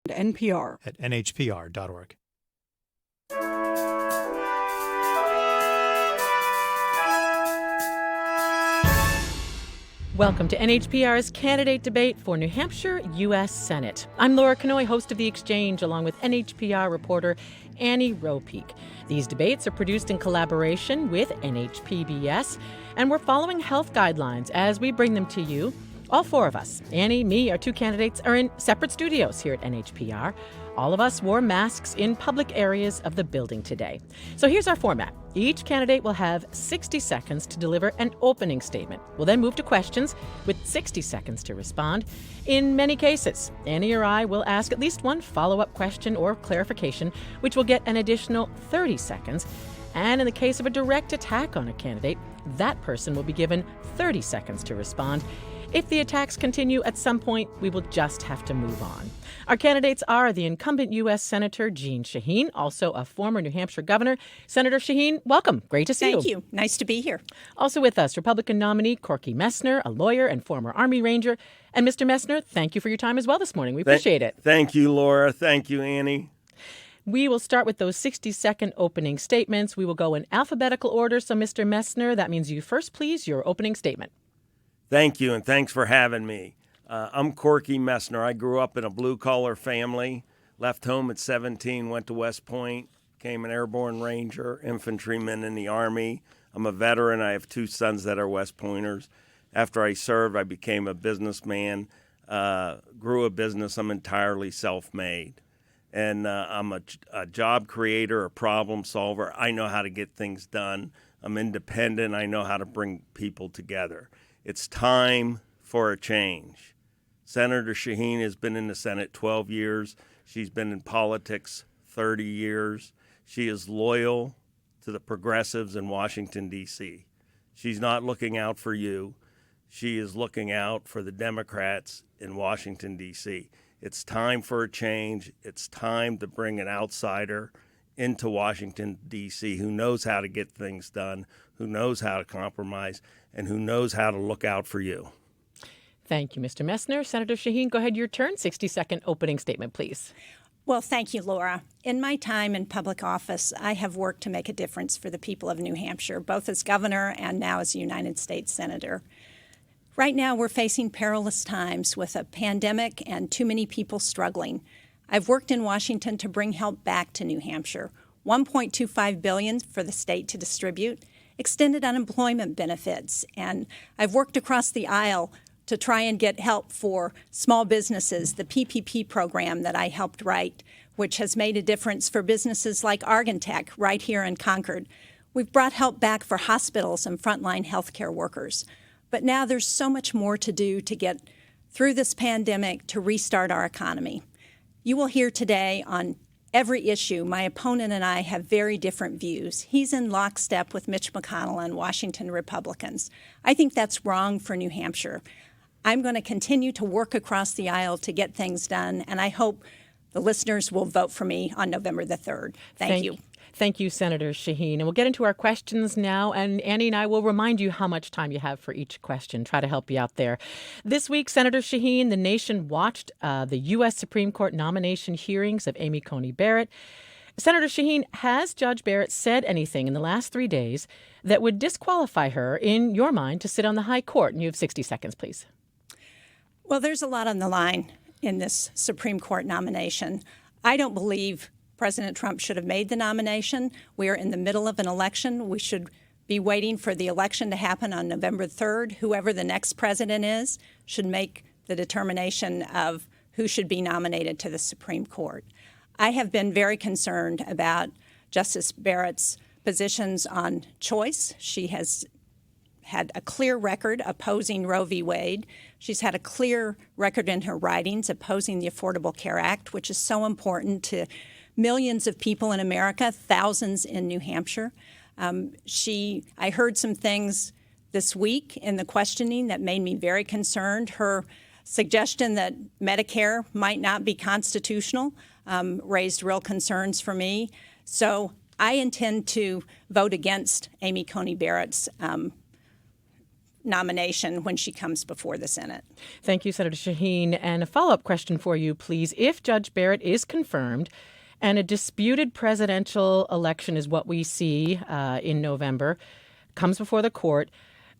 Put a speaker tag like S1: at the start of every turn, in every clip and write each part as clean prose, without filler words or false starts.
S1: NPR
S2: at NHPR.org.
S3: Welcome to NHPR's candidate debate for New Hampshire U.S. Senate. I'm Laura Kanoy, host of The Exchange, along with NHPR reporter Annie Ropeek. These debates are produced in collaboration with NHPBS, and we're following health guidelines as we bring them to you. All four of us, Annie, me, our two candidates, are in separate studios here at NHPR. All of us wore masks in public areas of the building today. So here's our format. Each candidate will have 60 seconds to deliver an opening statement. We'll then move to questions with 60 seconds to respond. In many cases, Annie or I will ask at least one follow-up question or clarification, which will get an additional 30 seconds. And in the case of a direct attack on a candidate, that person will be given 30 seconds to respond. If the attacks continue at some point, we will just have to move on. Our candidates are the incumbent U.S. Senator Jeanne Shaheen, also a former New Hampshire governor. Senator Shaheen, welcome. Great to see you.
S4: Thank you. Nice to be here.
S3: Also with us, Republican nominee Corky Messner, a lawyer and former Army Ranger. And Mr. Messner, thank you for your time as well this morning. We appreciate it.
S5: Thank you, Laura. Thank you, Annie.
S3: We will start with those 60-second opening statements. We will go in alphabetical order. So, Mr. Messner, that means you first, please, your opening statement.
S5: Thank you, and thanks for having me. I'm Corky Messner. I grew up in a blue-collar family, left home at 17, went to West Point, became an airborne ranger, infantryman in the Army. I'm a veteran. I have two sons that are West Pointers. After I served, I became a businessman, grew a business. I'm entirely self-made. And I'm a job creator, a problem solver. I know how to get things done. I'm independent. I know how to bring people together. It's time for a change. Senator Shaheen has been in the Senate 12 years. She's been in politics 30 years. She is loyal to the progressives in Washington, D.C. She's not looking out for you. She is looking out for the Democrats in Washington, D.C. It's time for a change. It's time to bring an outsider into Washington, D.C., who knows how to get things done, who knows how to compromise, and who knows how to look out for you.
S3: Thank you, Mr. Messner. Senator Shaheen, go ahead, your turn. 60-second opening statement, please.
S4: Well, thank you, Laura. In my time in public office, I have worked to make a difference for the people of New Hampshire, both as governor and now as a United States Senator. Right now, we're facing perilous times with a pandemic and too many people struggling. I've worked in Washington to bring help back to New Hampshire, $1.25 billion for the state to distribute, extended unemployment benefits, and I've worked across the aisle to try and get help for small businesses, the PPP program that I helped write, which has made a difference for businesses like Argentech right here in Concord. We've brought help back for hospitals and frontline healthcare workers. But now there's so much more to do to get through this pandemic to restart our economy. You will hear today on every issue, my opponent and I have very different views. He's in lockstep with Mitch McConnell and Washington Republicans. I think that's wrong for New Hampshire. I'm going to continue to work across the aisle to get things done, and I hope the listeners will vote for me on November the 3rd. Thank you.
S3: Thank you, Senator Shaheen. And we'll get into our questions now, and Annie and I will remind you how much time you have for each question. Try to help you out there. This week, Senator Shaheen, the nation watched the U.S. Supreme Court nomination hearings of Amy Coney Barrett. Senator Shaheen, has Judge Barrett said anything in the last 3 days that would disqualify her, in your mind, to sit on the high court? And you have 60 seconds, please.
S4: Well, there's a lot on the line in this Supreme Court nomination. I don't believe President Trump should have made the nomination. We are in the middle of an election. We should be waiting for the election to happen on November 3rd. Whoever the next president is should make the determination of who should be nominated to the Supreme Court. I have been very concerned about Justice Barrett's positions on choice. She has had a clear record opposing Roe v. Wade. She's had a clear record in her writings opposing the Affordable Care Act, which is so important to millions of people in America, thousands in New Hampshire. I heard some things this week in the questioning that made me very concerned. Her suggestion that Medicare might not be constitutional raised real concerns for me. So I intend to vote against Amy Coney Barrett's nomination when she comes before the Senate.
S3: Thank you, Senator Shaheen. And a follow-up question for you, please. If Judge Barrett is confirmed and a disputed presidential election is what we see in November, comes before the court,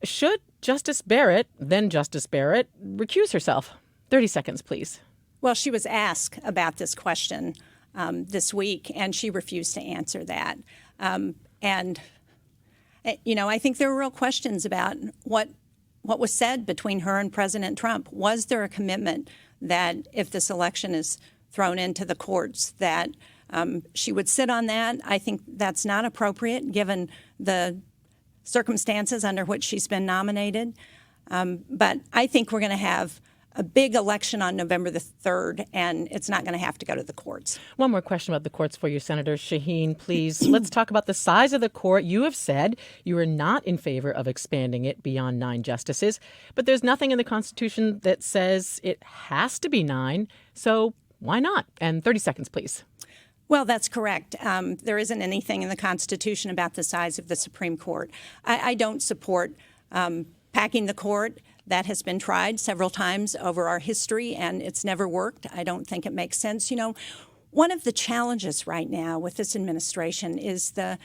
S3: should Justice Barrett, then Justice Barrett, recuse herself? 30 seconds, please.
S4: Well, she was asked about this question this week, and she refused to answer that. I think there were real questions about what was said between her and President Trump. Was there a commitment that if this election is thrown into the courts that she would sit on that? I think that's not appropriate given the circumstances under which she's been nominated. But I think we're going to have a big election on November the 3rd, and it's not going to have to go to the courts.
S3: One more question about the courts for you, Senator Shaheen, please. Let's talk about the size of the court. You have said you are not in favor of expanding it beyond 9 justices, but there's nothing in the Constitution that says it has to be 9, so why not? And 30 seconds, please.
S4: Well, that's correct. There isn't anything in the Constitution about the size of the Supreme Court. I don't support packing the court. That has been tried several times over our history, and it's never worked. I don't think it makes sense. One of the challenges right now with this administration is the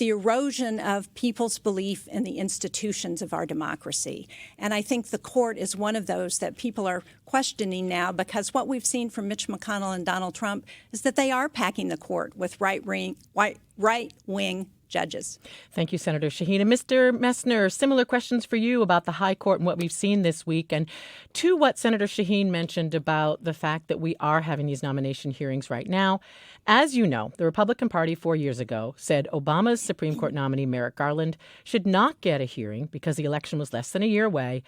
S4: erosion of people's belief in the institutions of our democracy. And I think the court is one of those that people are questioning now, because what we've seen from Mitch McConnell and Donald Trump is that they are packing the court with right-wing judges.
S3: Thank you, Senator Shaheen. And Mr. Messner, similar questions for you about the High Court and what we've seen this week. And to what Senator Shaheen mentioned about the fact that we are having these nomination hearings right now. As you know, the Republican Party 4 years ago said Obama's Supreme Court nominee, Merrick Garland, should not get a hearing because the election was less than a year away.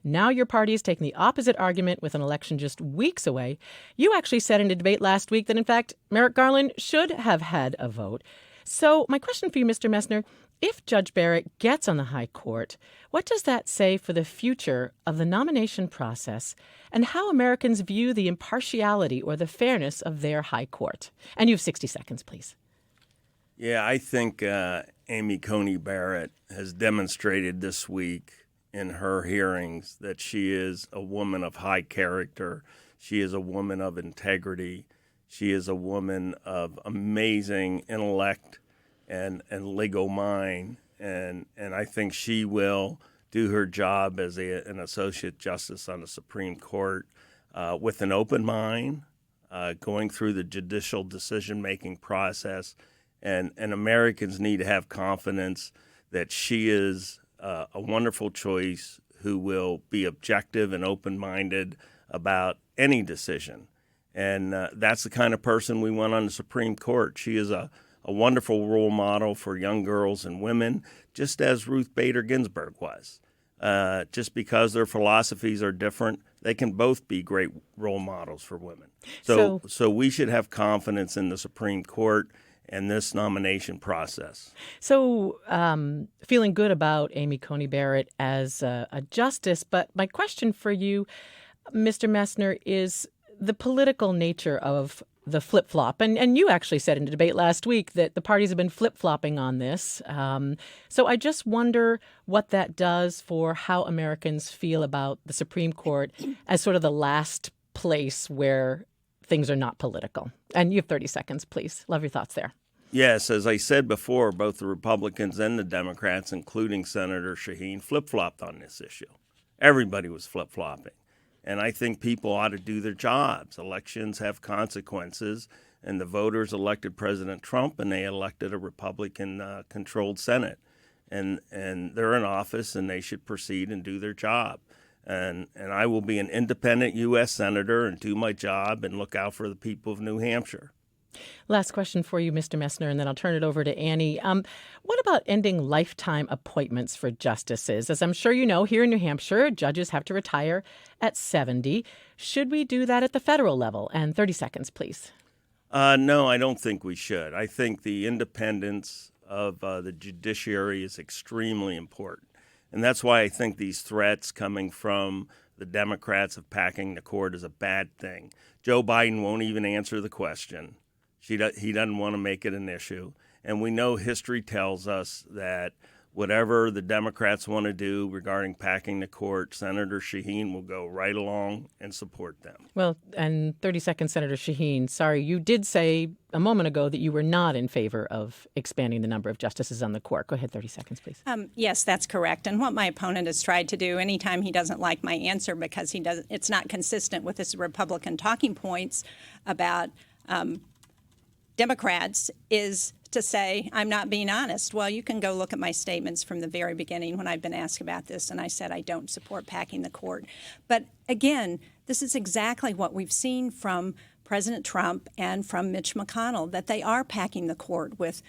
S3: Now your party is taking the opposite argument with an election just weeks away. You actually said in a debate last week that, in fact, Merrick Garland should have had a vote. So my question for you, Mr. Messner, if Judge Barrett gets on the High Court, what does that say for the future of the nomination process and how Americans view the impartiality or the fairness of their High Court? And you have 60 seconds, please.
S5: Yeah, I think Amy Coney Barrett has demonstrated this week in her hearings that she is a woman of high character. She is a woman of integrity. She is a woman of amazing intellect and legal mind, and I think she will do her job as an associate justice on the Supreme Court with an open mind, going through the judicial decision-making process, and Americans need to have confidence that she is a wonderful choice who will be objective and open-minded about any decision. And that's the kind of person we want on the Supreme Court. She is a wonderful role model for young girls and women, just as Ruth Bader Ginsburg was. Just because their philosophies are different, they can both be great role models for women. So we should have confidence in the Supreme Court and this nomination process.
S3: So feeling good about Amy Coney Barrett as a justice, but my question for you, Mr. Messner, is the political nature of the flip-flop. And you actually said in a debate last week that the parties have been flip-flopping on this. So I just wonder what that does for how Americans feel about the Supreme Court as sort of the last place where things are not political. And you have 30 seconds, please. Love your thoughts there.
S5: Yes, as I said before, both the Republicans and the Democrats, including Senator Shaheen, flip-flopped on this issue. Everybody was flip-flopping. And I think people ought to do their jobs. Elections have consequences, and the voters elected President Trump, and they elected a Republican-controlled Senate. And they're in office, and they should proceed and do their job. And I will be an independent U.S. Senator and do my job and look out for the people of New Hampshire.
S3: Last question for you, Mr. Messner, and then I'll turn it over to Annie. What about ending lifetime appointments for justices? As I'm sure you know, here in New Hampshire, judges have to retire at 70. Should we do that at the federal level? And 30 seconds, please.
S5: No, I don't think we should. I think the independence of the judiciary is extremely important. And that's why I think these threats coming from the Democrats of packing the court is a bad thing. Joe Biden won't even answer the question. He doesn't want to make it an issue. And we know history tells us that whatever the Democrats want to do regarding packing the court, Senator Shaheen will go right along and support them.
S3: Well, and 30 seconds, Senator Shaheen, sorry, you did say a moment ago that you were not in favor of expanding the number of justices on the court. Go ahead, 30 seconds, please.
S4: Yes, that's correct. And what my opponent has tried to do anytime he doesn't like my answer because it's not consistent with his Republican talking points about Democrats is to say, I'm not being honest. Well, you can go look at my statements from the very beginning when I've been asked about this, and I said I don't support packing the court. But again, this is exactly what we've seen from President Trump and from Mitch McConnell, that they are packing the court with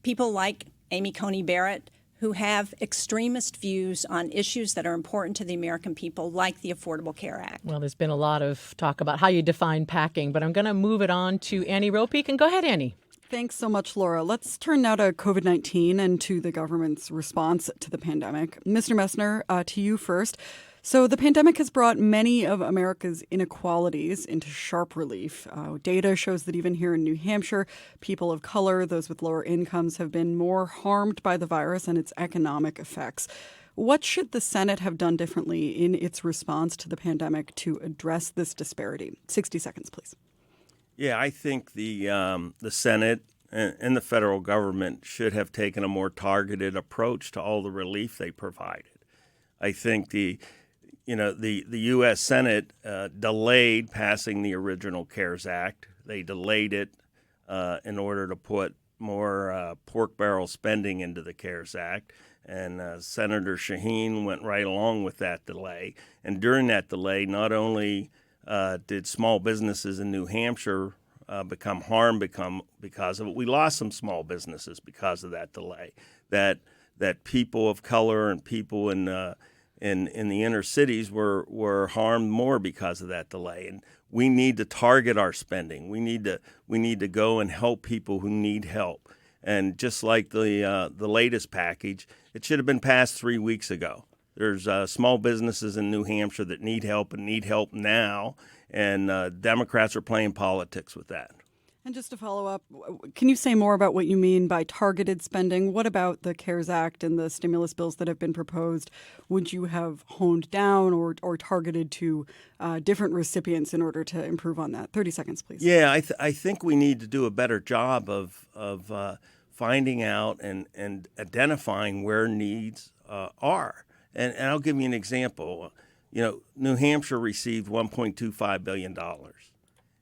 S4: people like Amy Coney Barrett, who have extremist views on issues that are important to the American people, like the Affordable Care Act.
S3: Well, there's been a lot of talk about how you define packing, but I'm going to move it on to Annie Ropeek. And go ahead, Annie.
S1: Thanks so much, Laura. Let's turn now to COVID-19 and to the government's response to the pandemic. Mr. Messner, to you first. So the pandemic has brought many of America's inequalities into sharp relief. Data shows that even here in New Hampshire, people of color, those with lower incomes, have been more harmed by the virus and its economic effects. What should the Senate have done differently in its response to the pandemic to address this disparity? 60 seconds, please.
S5: Yeah, I think the Senate and the federal government should have taken a more targeted approach to all the relief they provided. I think the U.S. Senate delayed passing the original CARES Act. They delayed it in order to put more pork barrel spending into the CARES Act. And Senator Shaheen went right along with that delay. And during that delay, not only did small businesses in New Hampshire become harmed because of it, we lost some small businesses because of that delay. That people of color and people in the inner cities were harmed more because of that delay. And we need to target our spending. We need to go and help people who need help. And just like the latest package, it should have been passed 3 weeks ago. There's small businesses in New Hampshire that need help and need help now, and Democrats are playing politics with that.
S1: And just to follow up, can you say more about what you mean by targeted spending? What about the CARES Act and the stimulus bills that have been proposed? Would you have honed down or targeted to different recipients in order to improve on that? 30 seconds, please.
S5: Yeah, I think we need to do a better job of finding out and identifying where needs are. And I'll give you an example. New Hampshire received $1.25 billion.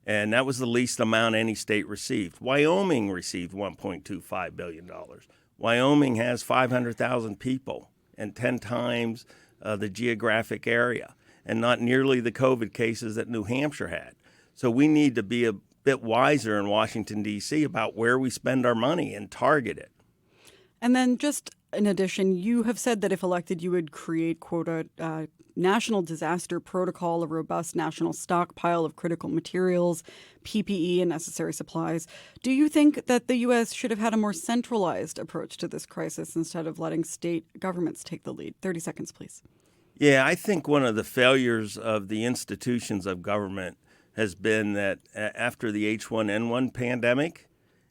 S5: And that was the least amount any state received. Wyoming received $1.25 billion. Wyoming has 500,000 people and 10 times the geographic area and not nearly the COVID cases that New Hampshire had. So we need to be a bit wiser in Washington, D.C. about where we spend our money and target it.
S1: And then just in addition, you have said that if elected, you would create, quote, a national disaster protocol, a robust national stockpile of critical materials, PPE, and necessary supplies. Do you think that the U.S. should have had a more centralized approach to this crisis instead of letting state governments take the lead? 30 seconds, please.
S5: Yeah, I think one of the failures of the institutions of government has been that after the H1N1 pandemic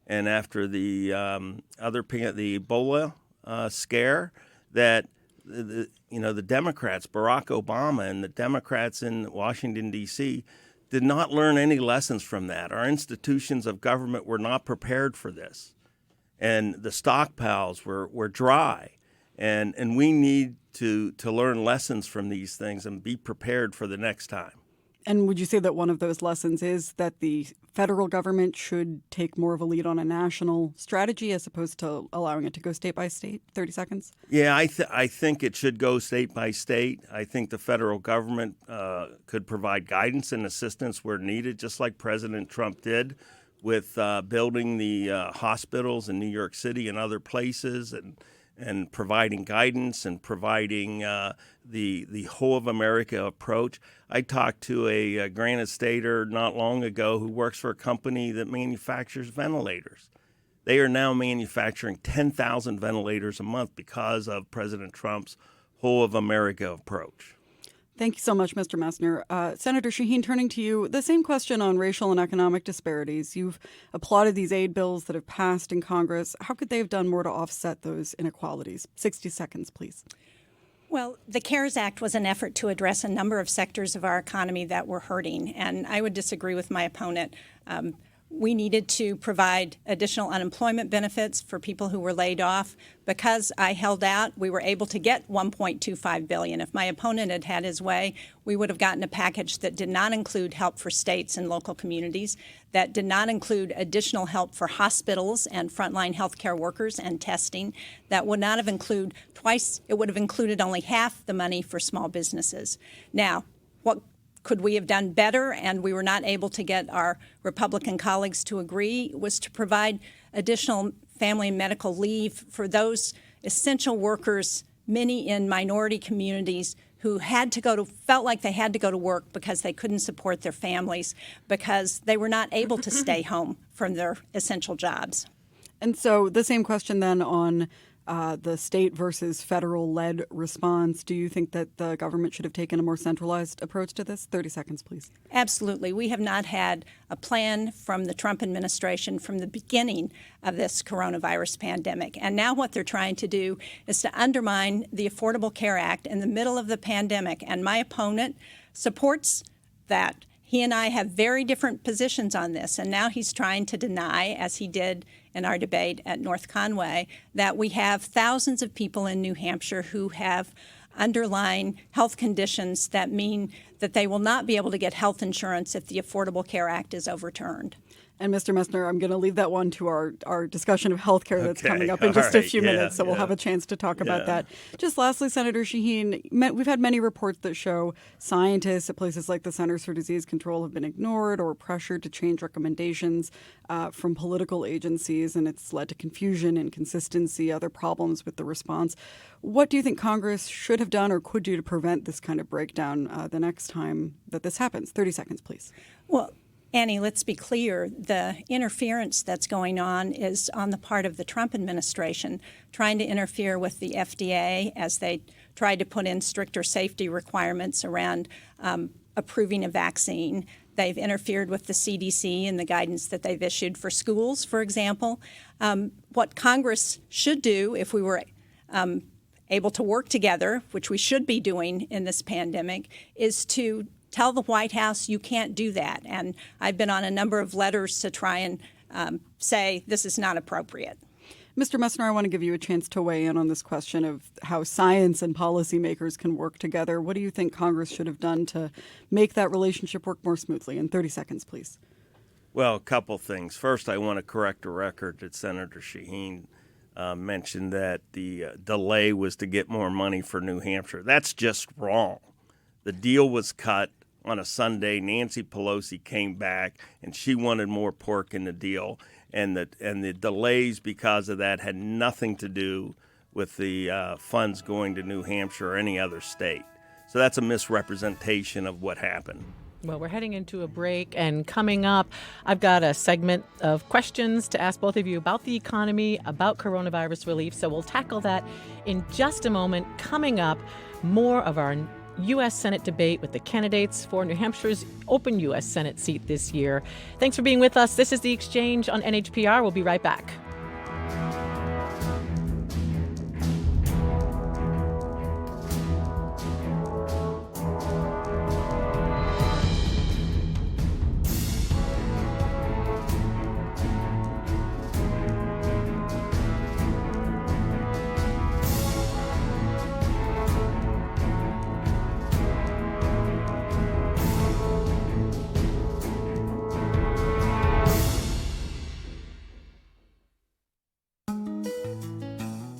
S5: and after the the Ebola scare, that the Democrats, Barack Obama and the Democrats in Washington, D.C., did not learn any lessons from that. Our institutions of government were not prepared for this. And the stockpiles were dry. And we need to learn lessons from these things and be prepared for the next time.
S1: And would you say that one of those lessons is that the federal government should take more of a lead on a national strategy as opposed to allowing it to go state by state? 30 seconds.
S5: Yeah, I think it should go state by state. I think the federal government could provide guidance and assistance where needed, just like President Trump did with building the hospitals in New York City and other places and providing guidance and providing the whole of America approach. I talked to a Granite Stater not long ago who works for a company that manufactures ventilators. They are now manufacturing 10,000 ventilators a month because of President Trump's whole of America approach.
S1: Thank you so much, Mr. Messner. Senator Shaheen, turning to you, the same question on racial and economic disparities. You've applauded these aid bills that have passed in Congress. How could they have done more to offset those inequalities? 60 seconds, please.
S4: Well, the CARES Act was an effort to address a number of sectors of our economy that were hurting, and I would disagree with my opponent. We needed to provide additional unemployment benefits for people who were laid off. Because I held out, we were able to get $1.25 billion. If my opponent had had his way, we would have gotten a package that did not include help for states and local communities, that did not include additional help for hospitals and frontline healthcare workers and testing, that would not have included twice, it would have included only half the money for small businesses. Now, what could we have done better, and we were not able to get our Republican colleagues to agree, was to provide additional family and medical leave for those essential workers, many in minority communities who felt like they had to go to work because they couldn't support their families, because they were not able to stay home from their essential jobs.
S1: And so the same question then on the state versus federal-led response. Do you think that the government should have taken a more centralized approach to this? 30 seconds, please.
S4: Absolutely. We have not had a plan from the Trump administration from the beginning of this coronavirus pandemic. And now what they're trying to do is to undermine the Affordable Care Act in the middle of the pandemic. And my opponent supports that. He and I have very different positions on this, and now he's trying to deny, as he did in our debate at North Conway, that we have thousands of people in New Hampshire who have underlying health conditions that mean that they will not be able to get health insurance if the Affordable Care Act is overturned.
S1: And Mr. Messner, I'm going to leave that one to our discussion of health care that's coming up in
S5: all
S1: just a
S5: right.
S1: few minutes, so we'll have a chance to talk about that. Just lastly, Senator Shaheen, we've had many reports that show scientists at places like the Centers for Disease Control have been ignored or pressured to change recommendations from political agencies, and it's led to confusion, inconsistency, other problems with the response. What do you think Congress should have done or could do to prevent this kind of breakdown the next time that this happens? 30 seconds, please.
S4: Well, Annie, let's be clear. The interference that's going on is on the part of the Trump administration, trying to interfere with the FDA as they tried to put in stricter safety requirements around approving a vaccine. They've interfered with the CDC and the guidance that they've issued for schools, for example. What Congress should do, if we were able to work together, which we should be doing in this pandemic, is to tell the White House you can't do that. And I've been on a number of letters to try and say this is not appropriate.
S1: Mr. Messner, I want to give you a chance to weigh in on this question of how science and policymakers can work together. What do you think Congress should have done to make that relationship work more smoothly? In 30 seconds, please.
S5: Well, a couple things. First, I want to correct a record that Senator Shaheen mentioned that the delay was to get more money for New Hampshire. That's just wrong. The deal was cut on a Sunday. Nancy Pelosi came back, and she wanted more pork in the deal. And the delays because of that had nothing to do with the funds going to New Hampshire or any other state. So that's a misrepresentation of what happened.
S3: Well, we're heading into a break, and coming up, I've got a segment of questions to ask both of you about the economy, about coronavirus relief. So we'll tackle that in just a moment. Coming up, more of our U.S. Senate debate with the candidates for New Hampshire's open U.S. Senate seat this year. Thanks for being with us. This is The Exchange on NHPR. We'll be right back.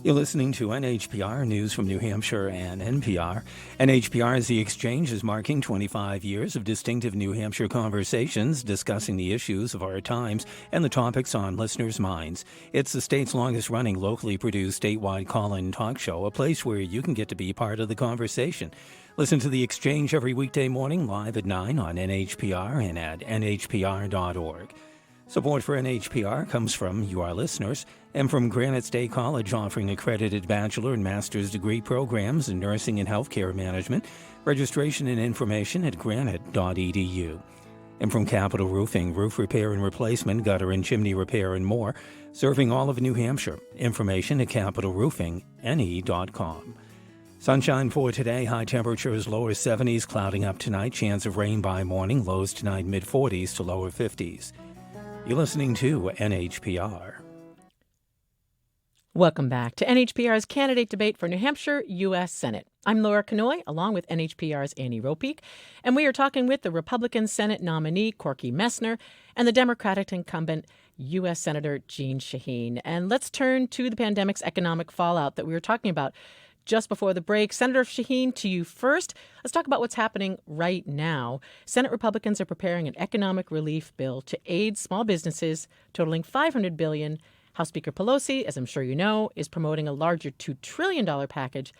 S2: You're listening to NHPR News from New Hampshire and NPR. NHPR's The Exchange is marking 25 years of distinctive New Hampshire conversations discussing the issues of our times and the topics on listeners' minds. It's the state's longest-running locally produced statewide call-in talk show, a place where you can get to be part of the conversation. Listen to The Exchange every weekday morning live at 9 on NHPR and at nhpr.org. Support for NHPR comes from you, our listeners, and from Granite State College, offering accredited bachelor and master's degree programs in nursing and healthcare management. Registration and information at granite.edu. And from Capital Roofing, roof repair and replacement, gutter and chimney repair, and more, serving all of New Hampshire. Information at capitalroofingNE.com. Sunshine for today, high temperatures lower 70s, clouding up tonight, chance of rain by morning, lows tonight mid-40s to lower 50s. You're listening to NHPR.
S3: Welcome back to NHPR's candidate debate for New Hampshire U.S. Senate. I'm Laura Kanoy, along with NHPR's Annie Ropeek, and we are talking with the Republican Senate nominee, Corky Messner, and the Democratic incumbent, U.S. Senator Jeanne Shaheen. And let's turn to the pandemic's economic fallout that we were talking about just before the break. Senator Shaheen, to you first. Let's talk about what's happening right now. Senate Republicans are preparing an economic relief bill to aid small businesses totaling $500 billion. House Speaker Pelosi, as I'm sure you know, is promoting a larger $2 trillion package.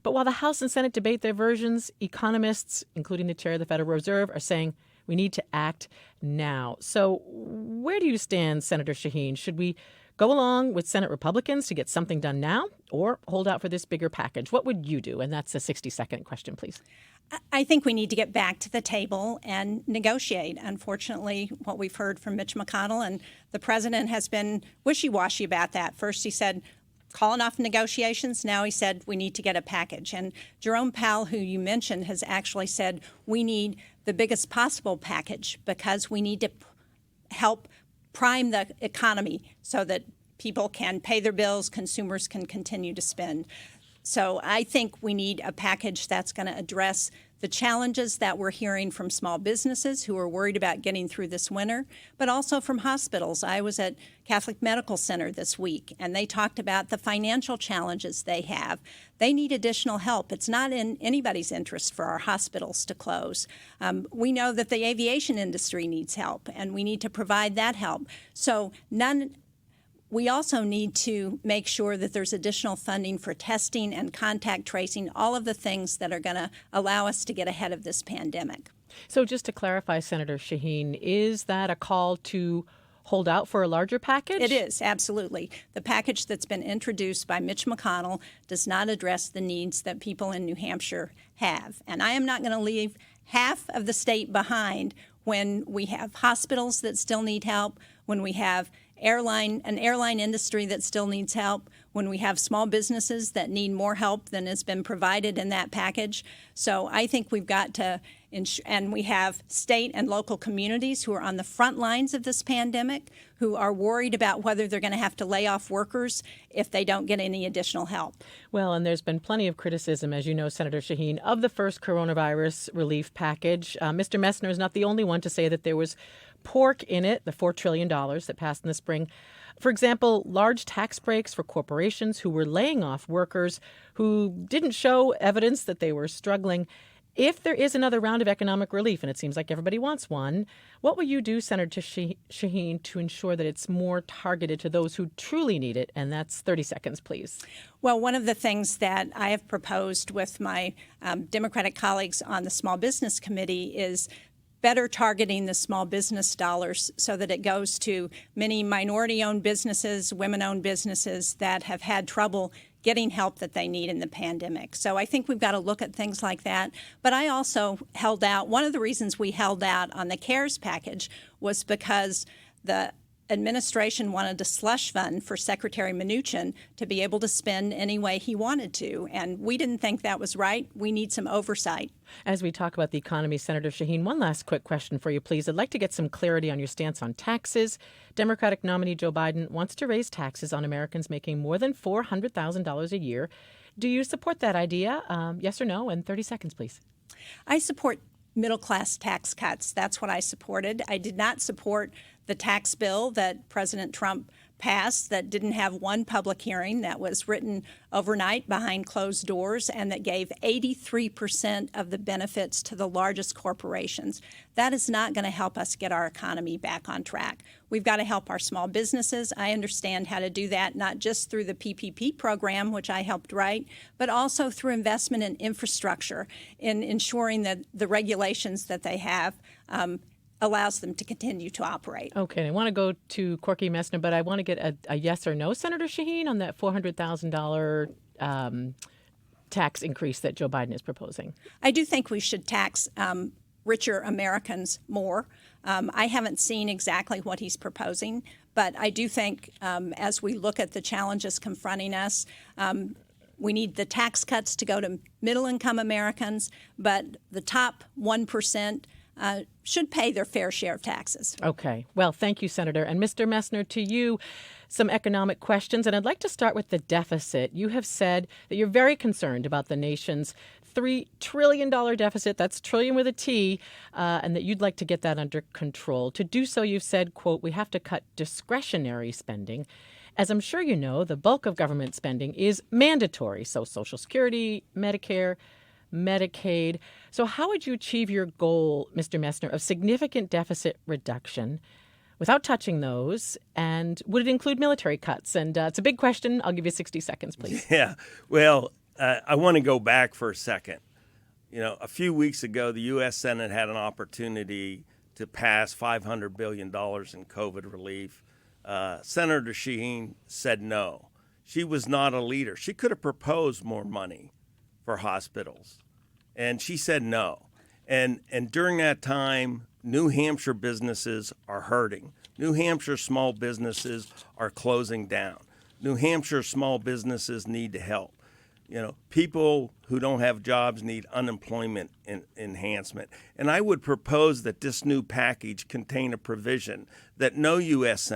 S3: But while the House and Senate debate their versions, economists, including the chair of the Federal Reserve, are saying we need to act now. So where do you stand, Senator Shaheen? Should we go along with Senate Republicans to get something done now or hold out for this bigger package? What would you do? And that's a 60-second question, please.
S4: I think we need to get back to the table and negotiate. Unfortunately, what we've heard from Mitch McConnell and the president has been wishy-washy about that. First, he said, calling off negotiations. Now he said we need to get a package. And Jerome Powell, who you mentioned, has actually said we need the biggest possible package because we need to help prime the economy so that people can pay their bills, consumers can continue to spend. So I think we need a package that's going to address the challenges that we're hearing from small businesses who are worried about getting through this winter, but also from hospitals. I was at Catholic Medical Center this week, and they talked about the financial challenges they have. They need additional help. It's not in anybody's interest for our hospitals to close. We know that the aviation industry needs help, and we need to provide that help. So we also need to make sure that there's additional funding for testing and contact tracing, all of the things that are going to allow us to get ahead of this pandemic.
S3: So just to clarify, Senator Shaheen, is that a call to hold out for a larger package?
S4: It is, absolutely. The package that's been introduced by Mitch McConnell does not address the needs that people in New Hampshire have. And I am not going to leave half of the state behind when we have hospitals that still need help, when we have an airline industry that still needs help, when we have small businesses that need more help than has been provided in that package. So I think we've got to and we have state and local communities who are on the front lines of this pandemic, who are worried about whether they're going to have to lay off workers if they don't get any additional help.
S3: Well, and there's been plenty of criticism, as you know, Senator Shaheen, of the first coronavirus relief package. Mr. Messner is not the only one to say that there was pork in it, the $4 trillion that passed in the spring. For example, large tax breaks for corporations who were laying off workers who didn't show evidence that they were struggling. If there is another round of economic relief, and it seems like everybody wants one, what will you do, Senator Shaheen, to ensure that it's more targeted to those who truly need it? And that's 30 seconds, please.
S4: Well, one of the things that I have proposed with my Democratic colleagues on the Small Business Committee is better targeting the small business dollars so that it goes to many minority-owned businesses, women-owned businesses that have had trouble getting help that they need in the pandemic. So I think we've got to look at things like that. But I also held out. One of the reasons we held out on the CARES package was because the administration wanted a slush fund for Secretary Mnuchin to be able to spend any way he wanted to. And we didn't think that was right. We need some oversight.
S3: As we talk about the economy, Senator Shaheen, one last quick question for you, please. I'd like to get some clarity on your stance on taxes. Democratic nominee Joe Biden wants to raise taxes on Americans making more than $400,000 a year. Do you support that idea? Yes or no? And 30 seconds, please.
S4: I support middle-class tax cuts. That's what I supported. I did not support the tax bill that President Trump passed that didn't have one public hearing, that was written overnight behind closed doors, and that gave 83% of the benefits to the largest corporations. That is not going to help us get our economy back on track. We've got to help our small businesses. I understand how to do that, not just through the PPP program, which I helped write, but also through investment in infrastructure, in ensuring that the regulations that they have allows them to continue to operate.
S3: Okay, I want to go to Corky Messner, but I want to get a yes or no, Senator Shaheen, on that $400,000 tax increase that Joe Biden is proposing.
S4: I do think we should tax richer Americans more. I haven't seen exactly what he's proposing, but I do think as we look at the challenges confronting us, we need the tax cuts to go to middle-income Americans, but the top 1% should pay their fair share of taxes.
S3: Okay. Well, thank you, Senator. And Mr. Messner, to you, some economic questions. And I'd like to start with the deficit. You have said that you're very concerned about the nation's $3 trillion deficit, that's trillion with a T, and that you'd like to get that under control. To do so, you've said, quote, we have to cut discretionary spending. As I'm sure you know, the bulk of government spending is mandatory, so Social Security, Medicare, Medicaid. So how would you achieve your goal, Mr. Messner, of significant deficit reduction without touching those? And would it include military cuts? And it's a big question. I'll give you 60 seconds, please.
S5: Yeah, well, I want to go back for a second. You know, a few weeks ago, the U.S. Senate had an opportunity to pass $500 billion in COVID relief. Senator Shaheen said no. She was not a leader. She could have proposed more money for hospitals, and she said no. And during that time, New Hampshire businesses are hurting. New Hampshire small businesses are closing down. New Hampshire small businesses need help. You know, people who don't have jobs need unemployment enhancement. And I would propose that this new package contain a provision that no U.S.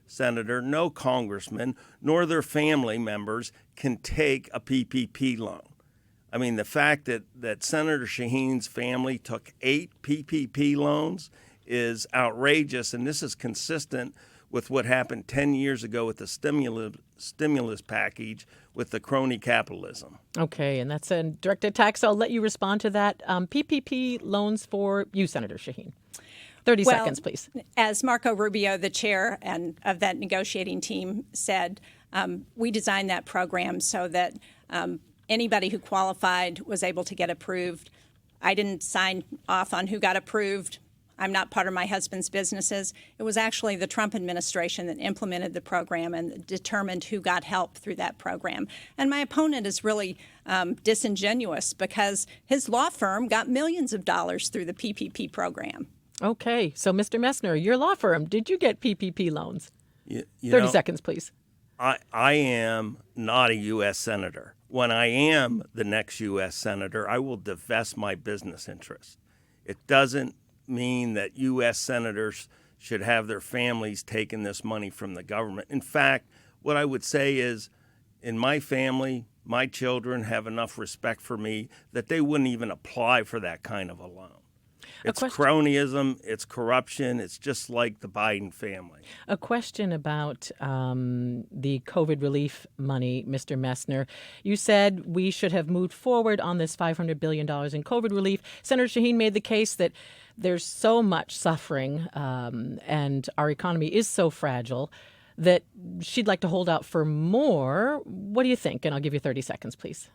S5: senator, no congressman, nor their family members can take a PPP loan. I mean, the fact that Senator Shaheen's family took 8 PPP loans is outrageous, and this is consistent with what happened 10 years ago with the stimulus package with the crony capitalism.
S3: Okay, and that's a direct attack, so I'll let you respond to that. PPP loans for you, Senator Shaheen. 30 seconds, please.
S4: As Marco Rubio, the chair of that negotiating team, said, we designed that program so that anybody who qualified was able to get approved. I didn't sign off on who got approved. I'm not part of my husband's businesses. It was actually the Trump administration that implemented the program and determined who got help through that program. And my opponent is really disingenuous because his law firm got millions of dollars through the PPP program.
S3: Okay, so Mr. Messner, your law firm, did you get PPP loans? 30 seconds, please.
S5: I am not a U.S. senator. When I am the next U.S. senator, I will divest my business interests. It doesn't mean that U.S. senators should have their families taking this money from the government. In fact, what I would say is, in my family, my children have enough respect for me that they wouldn't even apply for that kind of a loan. It's cronyism, it's corruption, it's just like the Biden family.
S3: A question about the COVID relief money, Mr. Messner. You said we should have moved forward on this $500 billion in COVID relief. Senator Shaheen made the case that there's so much suffering and our economy is so fragile that she'd like to hold out for more. What do you think? And I'll give you 30 seconds, please.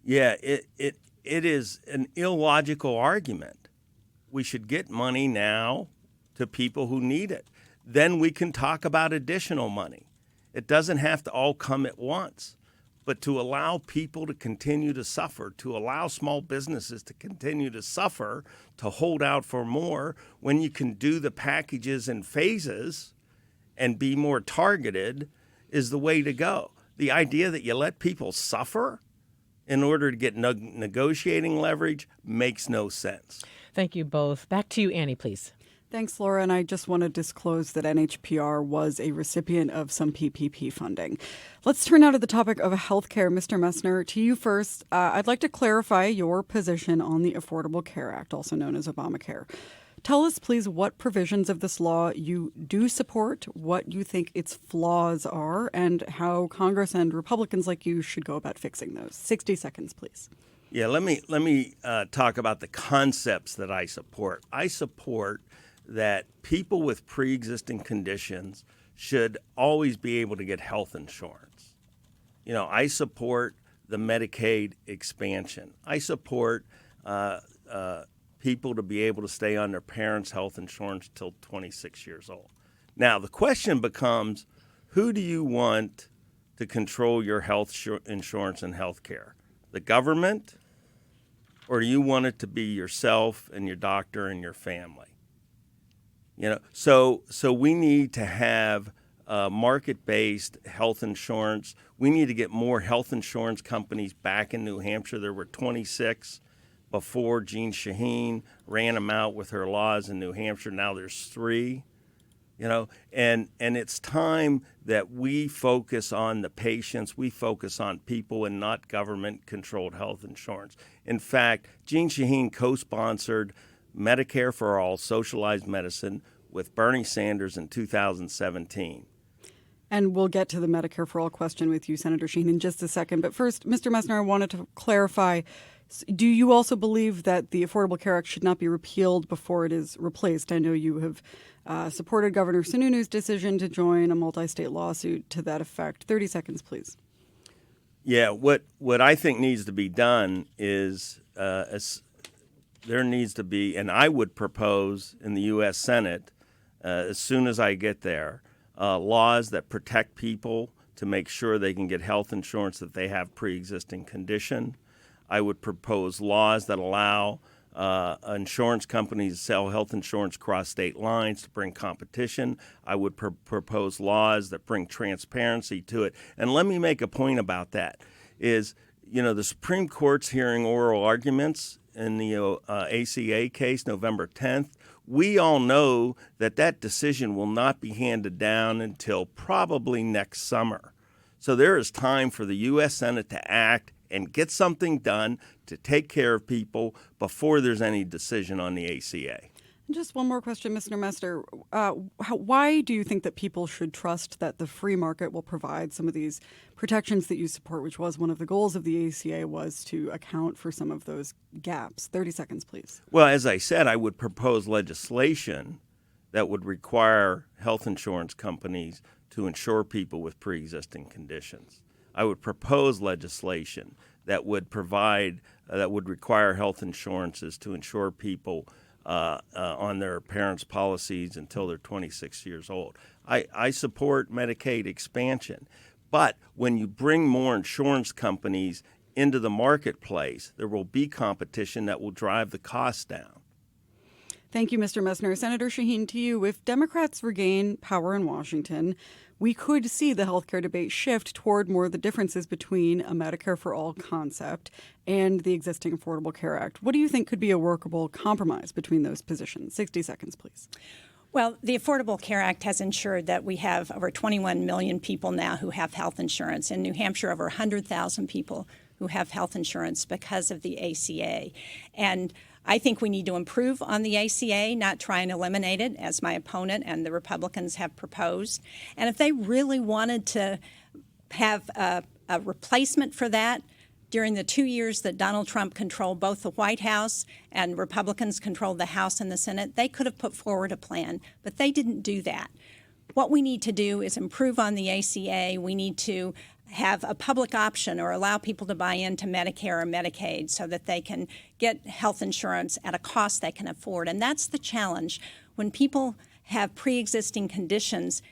S5: Yeah, it is an illogical argument. We should get money now to people who need it. Then we can talk about additional money. It doesn't have to all come at once, but to allow people to continue to suffer, to allow small businesses to continue to suffer, to hold out for more when you can do the packages in phases and be more targeted is the way to go. The idea that you let people suffer in order to get negotiating leverage makes no sense.
S3: Thank you both. Back to you, Annie, please.
S1: Thanks, Laura. And I just want to disclose that NHPR was a recipient of some PPP funding. Let's turn now to the topic of healthcare. Mr. Messner, to you first. I'd like to clarify your position on the Affordable Care Act, also known as Obamacare. Tell us, please, what provisions of this law you do support, what you think its flaws are, and how Congress and Republicans like you should go about fixing those. 60 seconds, please.
S5: Yeah, let me talk about the concepts that I support. I support that people with pre-existing conditions should always be able to get health insurance. You know, I support the Medicaid expansion. I support people to be able to stay on their parents' health insurance till 26 years old. Now, the question becomes, who do you want to control your health insurance and health care? The government, or do you want it to be yourself and your doctor and your family? So we need to have market-based health insurance. We need to get more health insurance companies back in New Hampshire. There were 26 before Jeanne Shaheen ran them out with her laws in New Hampshire. Now there's 3. And it's time that we focus on the patients, we focus on people and not government-controlled health insurance. In fact, Jeanne Shaheen co-sponsored Medicare for All, socialized medicine, with Bernie Sanders in 2017.
S1: And we'll get to the Medicare for All question with you, Senator Shaheen, in just a second. But first, Mr. Messner, I wanted to clarify, do you also believe that the Affordable Care Act should not be repealed before it is replaced? I know you have supported Governor Sununu's decision to join a multi-state lawsuit to that effect. 30 seconds, please.
S5: Yeah, what I think needs to be done is there needs to be, and I would propose in the U.S. Senate, as soon as I get there, laws that protect people to make sure they can get health insurance that they have pre-existing condition. I would propose laws that allow insurance companies to sell health insurance across state lines to bring competition. I would propose laws that bring transparency to it. And let me make a point about that, is, the Supreme Court's hearing oral arguments in the ACA case, November 10th. We all know that decision will not be handed down until probably next summer. So there is time for the U.S. Senate to act and get something done to take care of people before there's any decision on the ACA.
S1: Just one more question, Mr. Messner. Why do you think that people should trust that the free market will provide some of these protections that you support, which was one of the goals of the ACA, was to account for some of those gaps? 30 seconds, please.
S5: Well, as I said, I would propose legislation that would require health insurance companies to insure people with pre-existing conditions. I would propose legislation that would require health insurances to insure people on their parents' policies until they're 26 years old. I support Medicaid expansion. But when you bring more insurance companies into the marketplace, there will be competition that will drive the costs down.
S1: Thank you, Mr. Messner. Senator Shaheen, to you. If Democrats regain power in Washington, we could see the healthcare debate shift toward more of the differences between a Medicare for All concept and the existing Affordable Care Act. What do you think could be a workable compromise between those positions? 60 seconds, please.
S4: Well, the Affordable Care Act has ensured that we have over 21 million people now who have health insurance. In New Hampshire, over 100,000 people who have health insurance because of the ACA. And I think we need to improve on the ACA, not try and eliminate it, as my opponent and the Republicans have proposed. And if they really wanted to have a replacement for that, during the 2 years that Donald Trump controlled both the White House and Republicans controlled the House and the Senate, they could have put forward a plan, but they didn't do that. What we need to do is improve on the ACA. We need to have a public option or allow people to buy into Medicare or Medicaid so that they can get health insurance at a cost they can afford. And that's the challenge. When people have pre-existing conditions,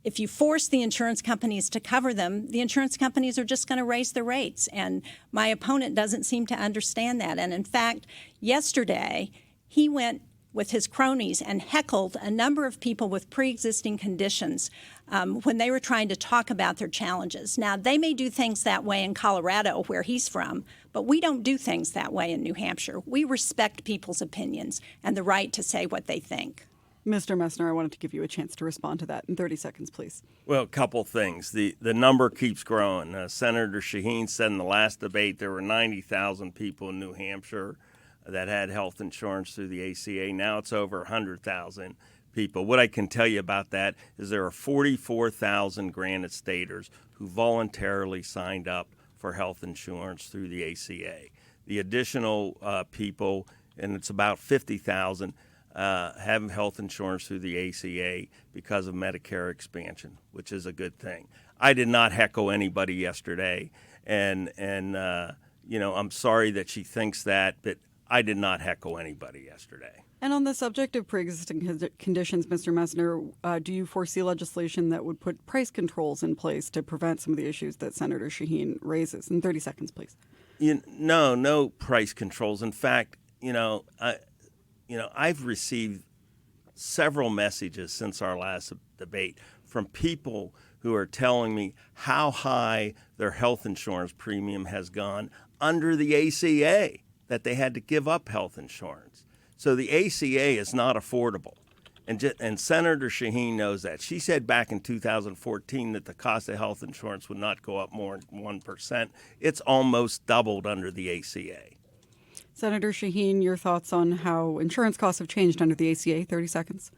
S4: if you force the insurance companies to cover them, the insurance companies are just going to raise the rates. And my opponent doesn't seem to understand that. And in fact, yesterday, he went with his cronies and heckled a number of people with pre-existing conditions when they were trying to talk about their challenges. Now, they may do things that way in Colorado, where he's from, but we don't do things that way in New Hampshire. We respect people's opinions and the right to say what they think.
S1: Mr. Messner, I wanted to give you a chance to respond to that in 30 seconds, please.
S5: Well, a couple things. The number keeps growing. Senator Shaheen said in the last debate there were 90,000 people in New Hampshire that had health insurance through the ACA. Now it's over 100,000 people. What I can tell you about that is there are 44,000 granted staters who voluntarily signed up for health insurance through the ACA. The additional people, and it's about 50,000, have health insurance through the ACA because of Medicare expansion, which is a good thing. I did not heckle anybody yesterday, and I'm sorry that she thinks that, but I did not heckle anybody yesterday.
S1: And on the subject of pre-existing conditions, Mr. Messner, do you foresee legislation that would put price controls in place to prevent some of the issues that Senator Shaheen raises? In 30 seconds, please.
S5: No price controls. In fact, I've received several messages since our last debate from people who are telling me how high their health insurance premium has gone under the ACA, that they had to give up health insurance. So the ACA is not affordable. And Senator Shaheen knows that. She said back in 2014 that the cost of health insurance would not go up more than 1%. It's almost doubled under the ACA.
S1: Senator Shaheen, your thoughts on how insurance costs have changed under the ACA? 30 seconds.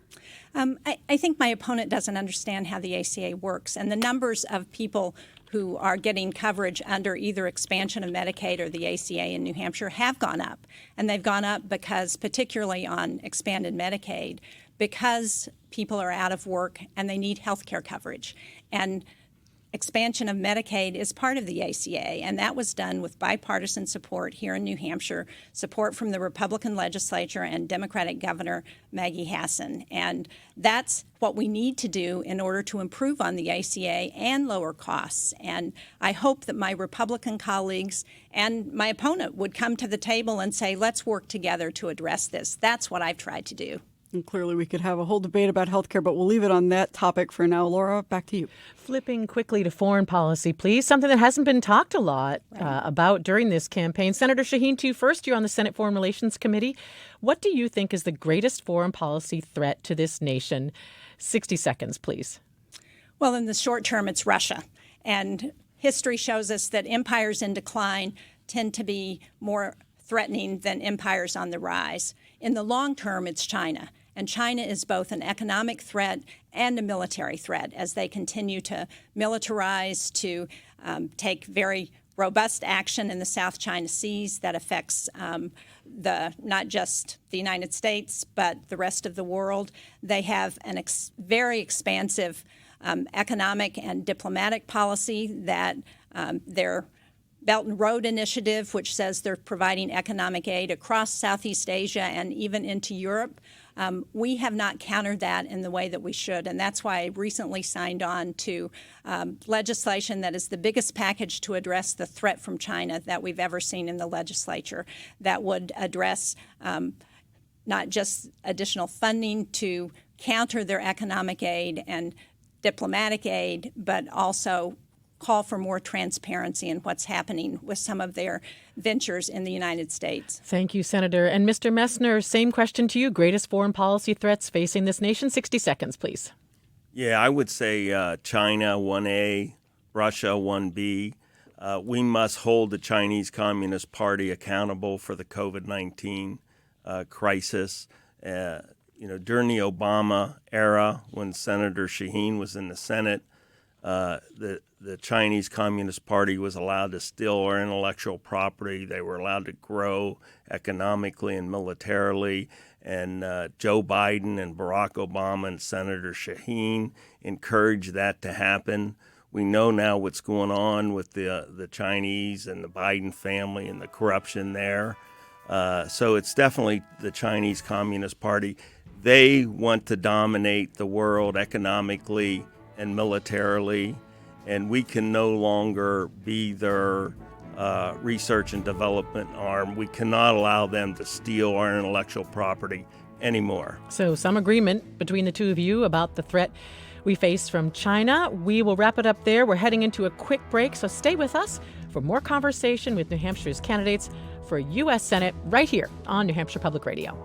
S4: I think my opponent doesn't understand how the ACA works, and the numbers of people who are getting coverage under either expansion of Medicaid or the ACA in New Hampshire have gone up. And they've gone up because, particularly on expanded Medicaid, because people are out of work and they need health care coverage. And expansion of Medicaid is part of the ACA, and that was done with bipartisan support here in New Hampshire, support from the Republican legislature and Democratic Governor Maggie Hassan. And that's what we need to do in order to improve on the ACA and lower costs. And I hope that my Republican colleagues and my opponent would come to the table and say, let's work together to address this. That's what I've tried to do.
S1: And clearly we could have a whole debate about healthcare, but we'll leave it on that topic for now. Laura, back to you.
S3: Flipping quickly to foreign policy, please. Something that hasn't been talked a lot about during this campaign. Senator Shaheen, to you first. You're on the Senate Foreign Relations Committee. What do you think is the greatest foreign policy threat to this nation? 60 seconds, please.
S4: Well, in the short term, it's Russia. And history shows us that empires in decline tend to be more threatening than empires on the rise. In the long term, it's China. And China is both an economic threat and a military threat as they continue to militarize, to take very robust action in the South China Seas that affects not just the United States, but the rest of the world. They have an very expansive economic and diplomatic policy that their Belt and Road Initiative, which says they're providing economic aid across Southeast Asia and even into Europe. We have not countered that in the way that we should, and that's why I recently signed on to legislation that is the biggest package to address the threat from China that we've ever seen in the legislature, that would address not just additional funding to counter their economic aid and diplomatic aid, but also call for more transparency in what's happening with some of their ventures in the United States.
S3: Thank you, Senator. And Mr. Messner, same question to you. Greatest foreign policy threats facing this nation? 60 seconds, please.
S5: Yeah, I would say China, 1A, Russia, 1B. We must hold the Chinese Communist Party accountable for the COVID-19 crisis. During the Obama era, when Senator Shaheen was in the Senate, the Chinese Communist Party was allowed to steal our intellectual property. They were allowed to grow economically and militarily. And Joe Biden and Barack Obama and Senator Shaheen encouraged that to happen. We know now what's going on with the Chinese and the Biden family and the corruption there. So it's definitely the Chinese Communist Party. They want to dominate the world economically and militarily, and we can no longer be their research and development arm. We cannot allow them to steal our intellectual property anymore.
S3: So some agreement between the two of you about the threat we face from China. We will wrap it up there. We're heading into a quick break, so stay with us for more conversation with New Hampshire's candidates for U.S. Senate right here on New Hampshire Public Radio.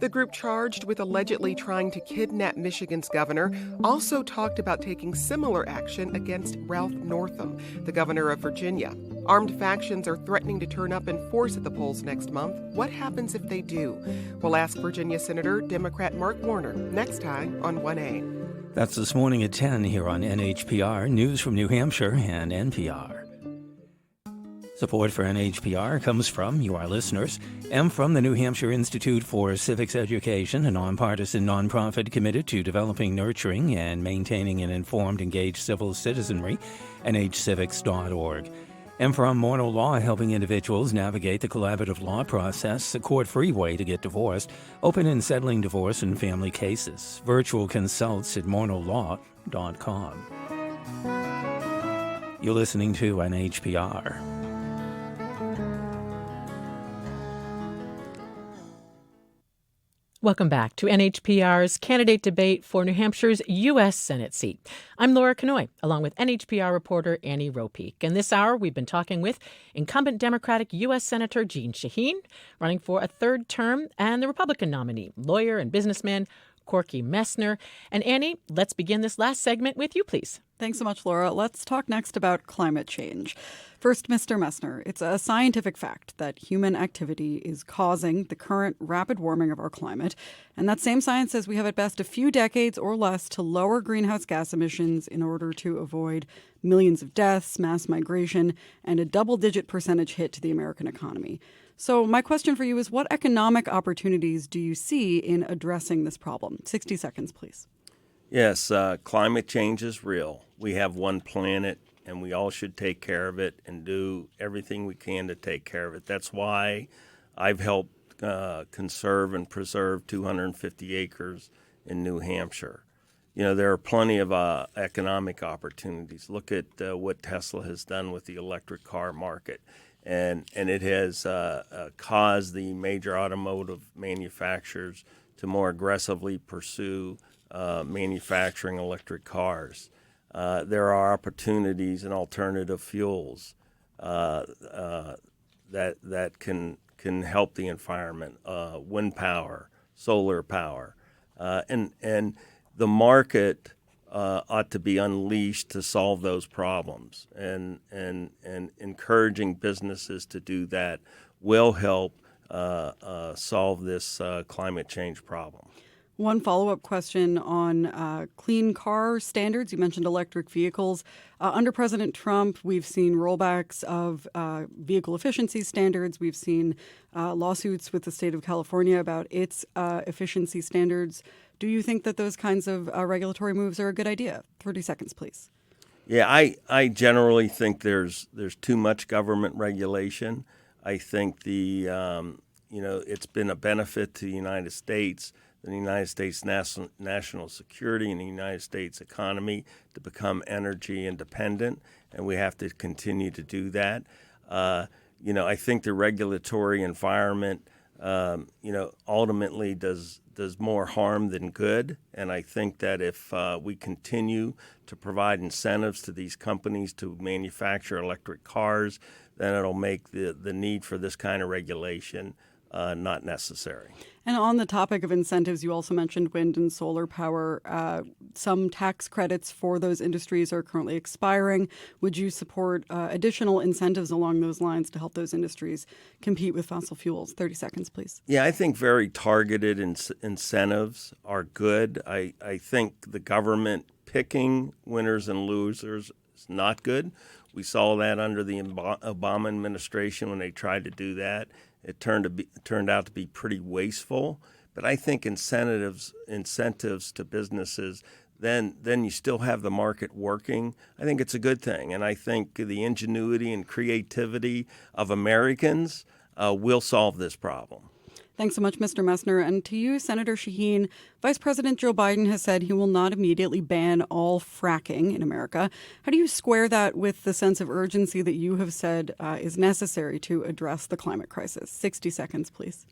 S6: The group charged with allegedly trying to kidnap Michigan's governor also talked about taking similar action against Ralph Northam, the governor of Virginia. Armed factions are threatening to turn up in force at the polls next month. What happens if they do? We'll ask Virginia Senator Democrat Mark Warner next time on 1A.
S2: That's this morning at 10 here on NHPR, News from New Hampshire and NPR. Support for NHPR comes from you, our listeners, and from the New Hampshire Institute for Civics Education, a nonpartisan nonprofit committed to developing, nurturing, and maintaining an informed, engaged civil citizenry, nhcivics.org. And from Morno Law, helping individuals navigate the collaborative law process, a court-free way to get divorced, open and settling divorce and family cases. Virtual consults at mornolaw.com. You're listening to NHPR.
S3: Welcome back to NHPR's candidate debate for New Hampshire's U.S. Senate seat. I'm Laura Kanoy, along with NHPR reporter Annie Ropeek. And this hour, we've been talking with incumbent Democratic U.S. Senator Jeanne Shaheen, running for a third term, and the Republican nominee, lawyer and businessman Corky Messner. And Annie, let's begin this last segment with you, please.
S1: Thanks so much, Laura. Let's talk next about climate change. First, Mr. Messner, it's a scientific fact that human activity is causing the current rapid warming of our climate. And that same science says we have at best a few decades or less to lower greenhouse gas emissions in order to avoid millions of deaths, mass migration, and a double-digit percentage hit to the American economy. So my question for you is, what economic opportunities do you see in addressing this problem? 60 seconds, please.
S5: Yes, climate change is real. We have one planet, and we all should take care of it and do everything we can to take care of it. That's why I've helped conserve and preserve 250 acres in New Hampshire. You know, there are plenty of economic opportunities. Look at what Tesla has done with the electric car market. And it has caused the major automotive manufacturers to more aggressively pursue manufacturing electric cars. There are opportunities in alternative fuels that can help the environment. Wind power, solar power, and the market ought to be unleashed to solve those problems. And encouraging businesses to do that will help solve this climate change problem.
S1: One follow-up question on clean car standards. You mentioned electric vehicles. Under President Trump, we've seen rollbacks of vehicle efficiency standards. We've seen lawsuits with the state of California about its efficiency standards. Do you think that those kinds of regulatory moves are a good idea? 30 seconds, please.
S5: Yeah, I generally think there's too much government regulation. I think it's been a benefit to the United States national security and the United States economy to become energy independent, and we have to continue to do that. I think the regulatory environment, ultimately does more harm than good, and I think that if we continue to provide incentives to these companies to manufacture electric cars, then it'll make the need for this kind of regulation not necessary.
S1: And on the topic of incentives, you also mentioned wind and solar power. Some tax credits for those industries are currently expiring. Would you support additional incentives along those lines to help those industries compete with fossil fuels? 30 seconds, please.
S5: Yeah, I think very targeted incentives are good. I think the government picking winners and losers is not good. We saw that under the Obama administration when they tried to do that. It turned out to be pretty wasteful. But I think incentives to businesses, then you still have the market working. I think it's a good thing. And I think the ingenuity and creativity of Americans will solve this problem.
S1: Thanks so much, Mr. Messner. And to you, Senator Shaheen, Vice President Joe Biden has said he will not immediately ban all fracking in America. How do you square that with the sense of urgency that you have said is necessary to address the climate crisis? 60 seconds, please.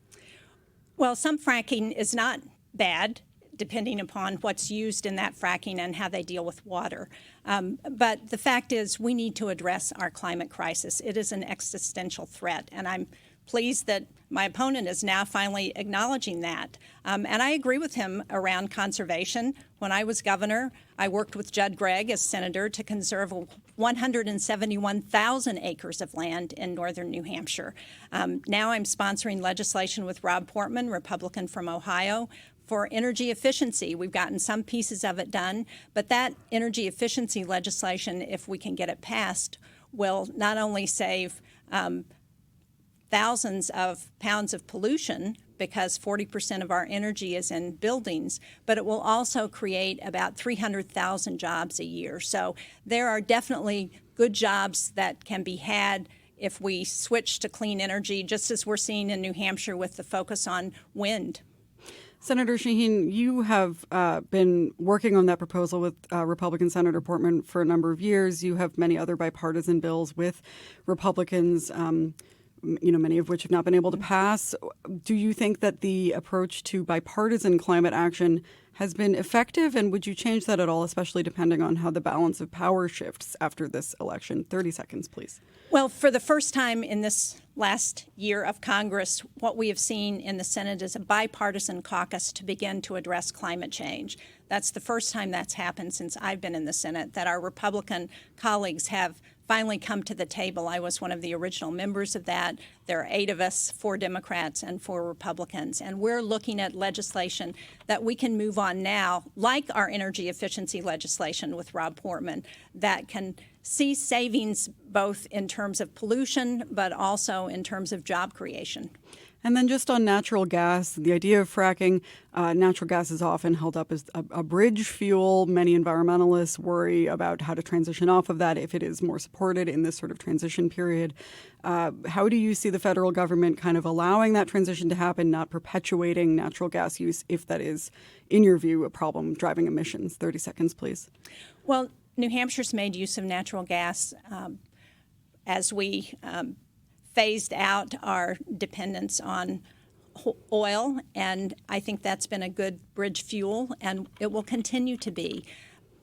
S4: Well, some fracking is not bad, depending upon what's used in that fracking and how they deal with water. But the fact is we need to address our climate crisis. It is an existential threat, and I'm pleased that my opponent is now finally acknowledging that. And I agree with him around conservation. When I was governor, I worked with Judd Gregg as senator to conserve 171,000 acres of land in northern New Hampshire. Now I'm sponsoring legislation with Rob Portman, Republican from Ohio, for energy efficiency. We've gotten some pieces of it done, but that energy efficiency legislation, if we can get it passed, will not only save thousands of pounds of pollution, because 40% of our energy is in buildings, but it will also create about 300,000 jobs a year. So there are definitely good jobs that can be had if we switch to clean energy, just as we're seeing in New Hampshire with the focus on wind.
S1: Senator Shaheen, you have been working on that proposal with Republican Senator Portman for a number of years. You have many other bipartisan bills with Republicans, many of which have not been able to pass. Do you think that the approach to bipartisan climate action has been effective, and would you change that at all, especially depending on how the balance of power shifts after this election? 30 seconds, please.
S4: Well, for the first time in this last year of Congress, what we have seen in the Senate is a bipartisan caucus to begin to address climate change. That's the first time that's happened since I've been in the Senate, that our Republican colleagues have finally come to the table. I was one of the original members of that. There are 8 of us, 4 Democrats and 4 Republicans, and we're looking at legislation that we can move on now, like our energy efficiency legislation with Rob Portman, that can see savings both in terms of pollution but also in terms of job creation.
S1: And then just on natural gas, the idea of fracking, natural gas is often held up as a bridge fuel. Many environmentalists worry about how to transition off of that if it is more supported in this sort of transition period. How do you see the federal government kind of allowing that transition to happen, not perpetuating natural gas use if that is, in your view, a problem driving emissions? 30 seconds, please.
S4: Well, New Hampshire's made use of natural gas as we phased out our dependence on oil, and I think that's been a good bridge fuel, and it will continue to be.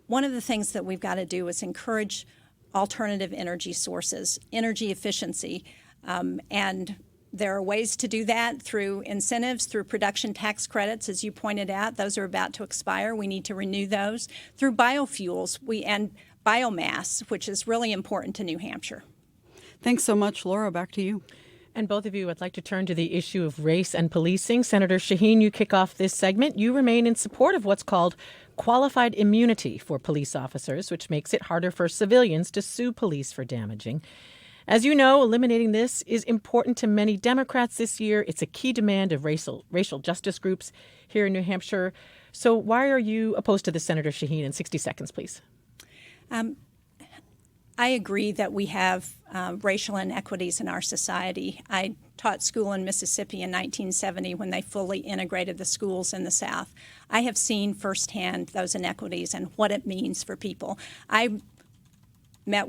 S4: One of the things that we've got to do is encourage alternative energy sources, energy efficiency, and there are ways to do that through incentives, through production tax credits, as you pointed out. Those are about to expire. We need to renew those. Through biofuels and biomass, which is really important to New Hampshire.
S1: Thanks so much, Laura. Back to you.
S3: And both of you, I'd like to turn to the issue of race and policing. Senator Shaheen, you kick off this segment. You remain in support of what's called qualified immunity for police officers, which makes it harder for civilians to sue police for damaging. As you know, eliminating this is important to many Democrats this year. It's a key demand of racial justice groups here in New Hampshire. So why are you opposed to this, Senator Shaheen? In 60 seconds, please.
S4: I agree that we have racial inequities in our society. I taught school in Mississippi in 1970 when they fully integrated the schools in the South. I have seen firsthand those inequities and what it means for people. I met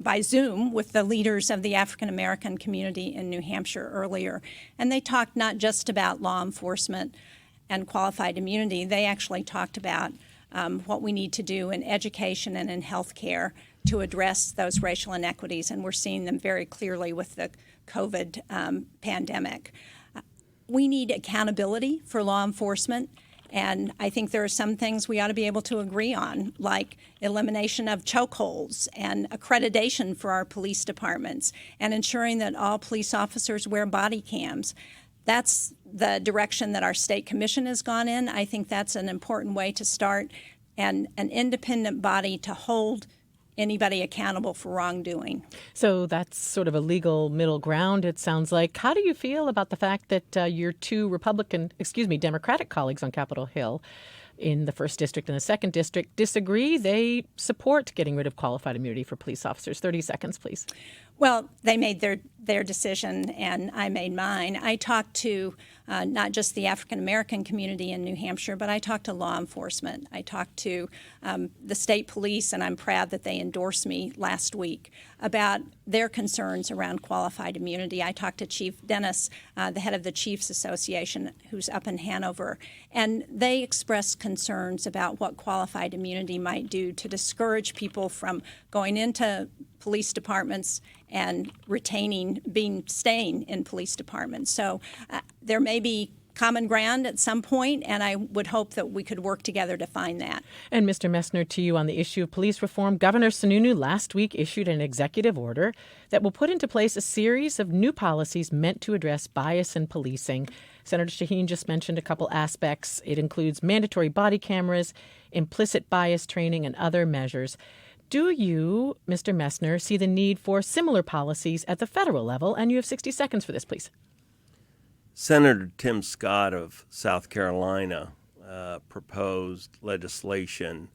S4: by Zoom with the leaders of the African American community in New Hampshire earlier, and they talked not just about law enforcement and qualified immunity. They actually talked about what we need to do in education and in health care to address those racial inequities, and we're seeing them very clearly with the COVID pandemic. We need accountability for law enforcement, and I think there are some things we ought to be able to agree on, like elimination of chokeholds and accreditation for our police departments, and ensuring that all police officers wear body cams. That's the direction that our state commission has gone in. I think that's an important way to start, and an independent body to hold anybody accountable for wrongdoing.
S3: So that's sort of a legal middle ground, it sounds like. How do you feel about the fact that your two Democratic colleagues on Capitol Hill in the 1st District and the 2nd District disagree? They support getting rid of qualified immunity for police officers. 30 seconds, please.
S4: Well, they made their decision, and I made mine. I talked to not just the African American community in New Hampshire, but I talked to law enforcement. I talked to the state police, and I'm proud that they endorsed me last week about their concerns around qualified immunity. I talked to Chief Dennis, the head of the Chiefs Association, who's up in Hanover, and they expressed concerns about what qualified immunity might do to discourage people from going into police departments and staying in police departments. So there may be common ground at some point, and I would hope that we could work together to find that.
S3: And Mr. Messner, to you on the issue of police reform, Governor Sununu last week issued an executive order that will put into place a series of new policies meant to address bias in policing. Senator Shaheen just mentioned a couple aspects. It includes mandatory body cameras, implicit bias training, and other measures. Do you, Mr. Messner, see the need for similar policies at the federal level? And you have 60 seconds for this, please.
S5: Senator Tim Scott of South Carolina proposed legislation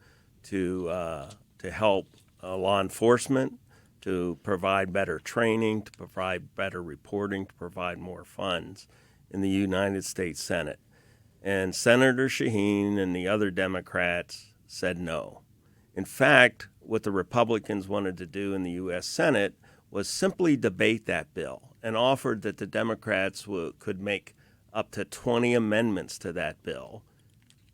S5: to help law enforcement, to provide better training, to provide better reporting, to provide more funds in the United States Senate. And Senator Shaheen and the other Democrats said no. In fact, what the Republicans wanted to do in the U.S. Senate was simply debate that bill, and offered that the Democrats could make up to 20 amendments to that bill.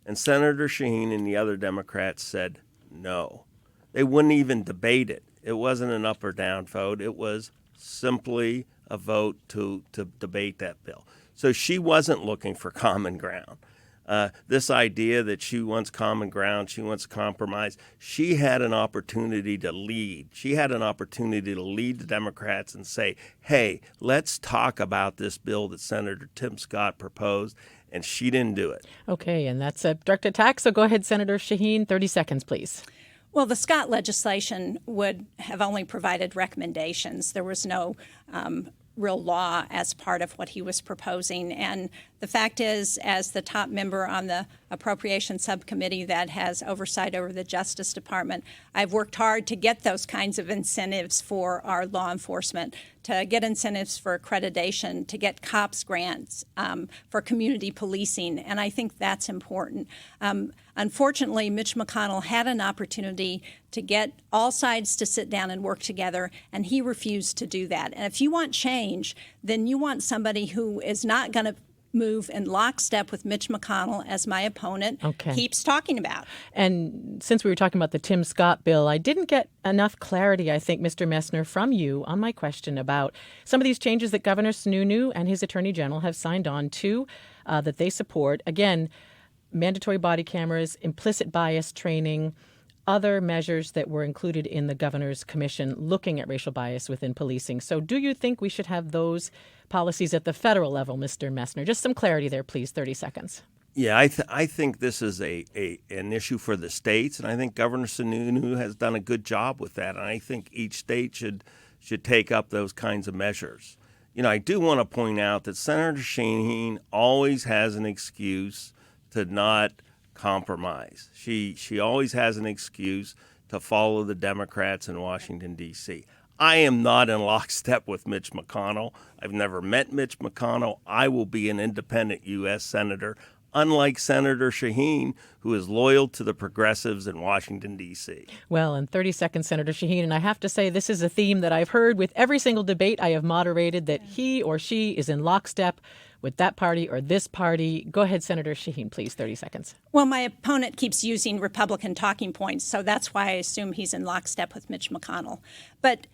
S5: And Senator Shaheen and the other Democrats said no. They wouldn't even debate it. It wasn't an up or down vote. It was simply a vote to debate that bill. So she wasn't looking for common ground. This idea that she wants common ground, she wants compromise, she had an opportunity to lead. She had an opportunity to lead the Democrats and say, hey, let's talk about this bill that Senator Tim Scott proposed, and she didn't do it.
S3: Okay, and that's a direct attack, so go ahead, Senator Shaheen, 30 seconds, please.
S4: Well, the Scott legislation would have only provided recommendations. There was no real law as part of what he was proposing. And the fact is, as the top member on the Appropriations Subcommittee that has oversight over the Justice Department, I've worked hard to get those kinds of incentives for our law enforcement, to get incentives for accreditation, to get COPS grants for community policing, and I think that's important. Unfortunately, Mitch McConnell had an opportunity to get all sides to sit down and work together, and he refused to do that. And if you want change, then you want somebody who is not going to move in lockstep with Mitch McConnell, as my opponent keeps talking about.
S3: And since we were talking about the Tim Scott bill, I didn't get enough clarity, I think, Mr. Messner, from you on my question about some of these changes that Governor Sununu and his Attorney General have signed on to that they support. Again, mandatory body cameras, implicit bias training, other measures that were included in the governor's commission looking at racial bias within policing. So do you think we should have those policies at the federal level, Mr. Messner? Just some clarity there, please, 30 seconds.
S5: Yeah, I think this is an issue for the states, and I think Governor Sununu has done a good job with that, and I think each state should take up those kinds of measures. You know, I do want to point out that Senator Shaheen always has an excuse to not compromise. She always has an excuse to follow the Democrats in Washington, D.C. I am not in lockstep with Mitch McConnell. I've never met Mitch McConnell. I will be an independent U.S. Senator, unlike Senator Shaheen, who is loyal to the progressives in Washington, D.C.
S3: Well, in 30 seconds, Senator Shaheen, and I have to say this is a theme that I've heard with every single debate I have moderated, that he or she is in lockstep with that party or this party. Go ahead, Senator Shaheen, please, 30 seconds.
S4: Well, my opponent keeps using Republican talking points, so that's why I assume he's in lockstep with Mitch McConnell. But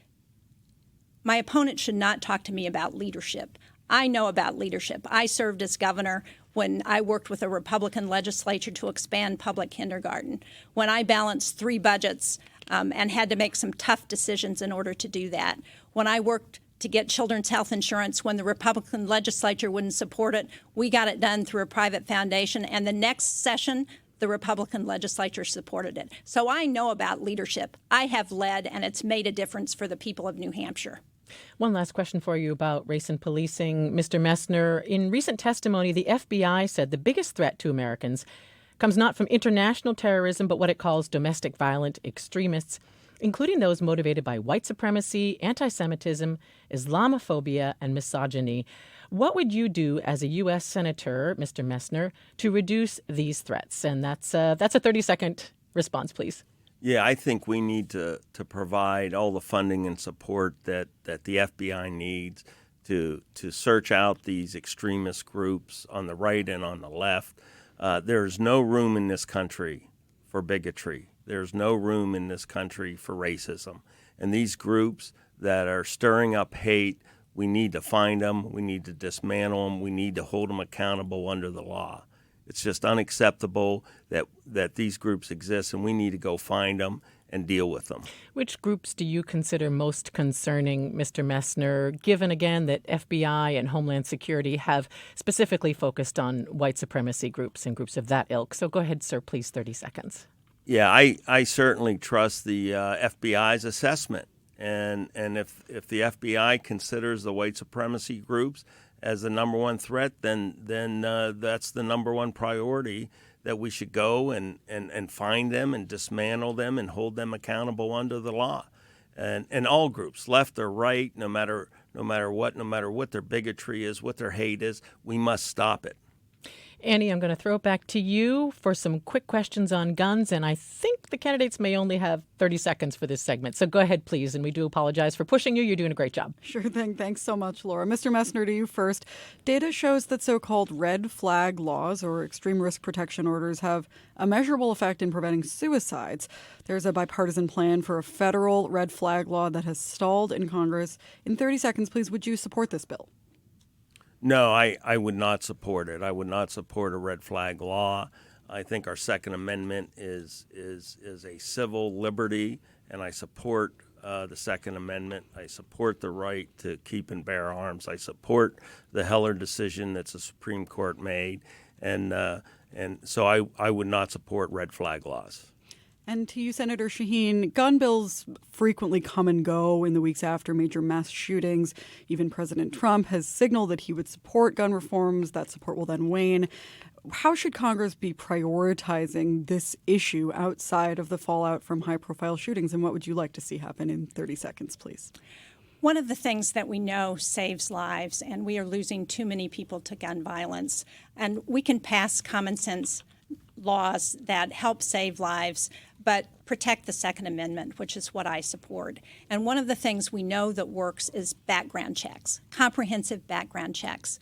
S4: my opponent should not talk to me about leadership. I know about leadership. I served as governor when I worked with a Republican legislature to expand public kindergarten, when I balanced 3 budgets and had to make some tough decisions in order to do that, when I worked to get children's health insurance when the Republican legislature wouldn't support it. We got it done through a private foundation, and the next session, the Republican legislature supported it. So I know about leadership. I have led, and it's made a difference for the people of New Hampshire.
S3: One last question for you about race and policing. Mr. Messner, in recent testimony, the FBI said the biggest threat to Americans comes not from international terrorism, but what it calls domestic violent extremists, including those motivated by white supremacy, anti-Semitism, Islamophobia, and misogyny. What would you do as a U.S. Senator, Mr. Messner, to reduce these threats? And that's a 30-second response, please.
S5: Yeah, I think we need to provide all the funding and support that the FBI needs to search out these extremist groups on the right and on the left. There's no room in this country for bigotry. There's no room in this country for racism. And these groups that are stirring up hate We need to find them. We need to dismantle them. We need to hold them accountable under the law. It's just unacceptable that these groups exist, and we need to go find them and deal with them.
S3: Which groups do you consider most concerning, Mr. Messner, given again that FBI and Homeland Security have specifically focused on white supremacy groups and groups of that ilk? So go ahead, sir, please, 30 seconds.
S5: Yeah, I certainly trust the FBI's assessment. And if the FBI considers the white supremacy groups as the number one threat, then that's the number one priority, that we should go and find them and dismantle them and hold them accountable under the law. And all groups, left or right, no matter what their bigotry is, what their hate is, we must stop it.
S3: Annie, I'm going to throw it back to you for some quick questions on guns, and I think the candidates may only have 30 seconds for this segment. So go ahead, please, and we do apologize for pushing you. You're doing a great job.
S1: Sure thing. Thanks so much, Laura. Mr. Messner, to you first. Data shows that so-called red flag laws or extreme risk protection orders have a measurable effect in preventing suicides. There's a bipartisan plan for a federal red flag law that has stalled in Congress. In 30 seconds, please, would you support this bill?
S5: No, I would not support it. I would not support a red flag law. I think our Second Amendment is a civil liberty, and I support the Second Amendment. I support the right to keep and bear arms. I support the Heller decision that the Supreme Court made, and so I would not support red flag laws.
S1: And to you, Senator Shaheen, gun bills frequently come and go in the weeks after major mass shootings. Even President Trump has signaled that he would support gun reforms. That support will then wane. How should Congress be prioritizing this issue outside of the fallout from high-profile shootings? And what would you like to see happen in 30 seconds, please?
S4: One of the things that we know saves lives, and we are losing too many people to gun violence. And we can pass common sense laws that help save lives, but protect the Second Amendment, which is what I support. And one of the things we know that works is background checks, comprehensive background checks.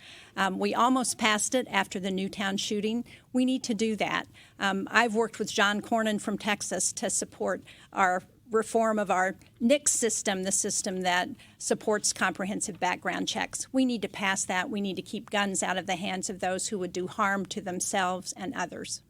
S4: We almost passed it after the Newtown shooting. We need to do that. I've worked with John Cornyn from Texas to support our reform of our NICS system, the system that supports comprehensive background checks. We need to pass that. We need to keep guns out of the hands of those who would do harm to themselves and others.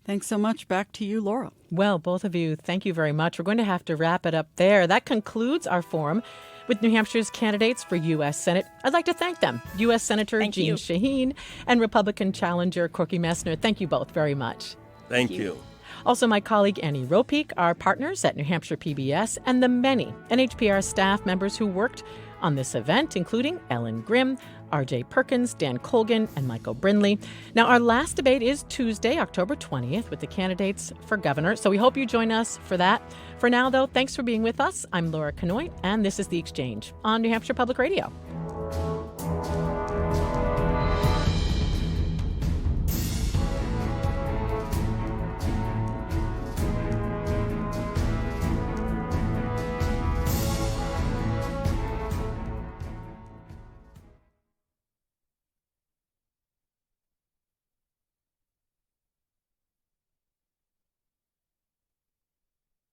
S1: Thanks so much. Back to you, Laura.
S3: Well, both of you, thank you very much. We're going to have to wrap it up there. That concludes our forum with New Hampshire's candidates for U.S. Senate. I'd like to thank them, U.S. Senator Jeanne Shaheen and Republican challenger Corky Messner. Thank you both very much.
S5: Thank you.
S3: Also, my colleague Annie Ropeek, our partners at New Hampshire PBS, and the many NHPR staff members who worked on this event, including Ellen Grimm, R.J. Perkins, Dan Colgan, and Michael Brindley. Now, our last debate is Tuesday, October 20th, with the candidates for governor, so we hope you join us for that. For now, though, thanks for being with us. I'm Laura Kanoy, and this is The Exchange on New Hampshire Public Radio.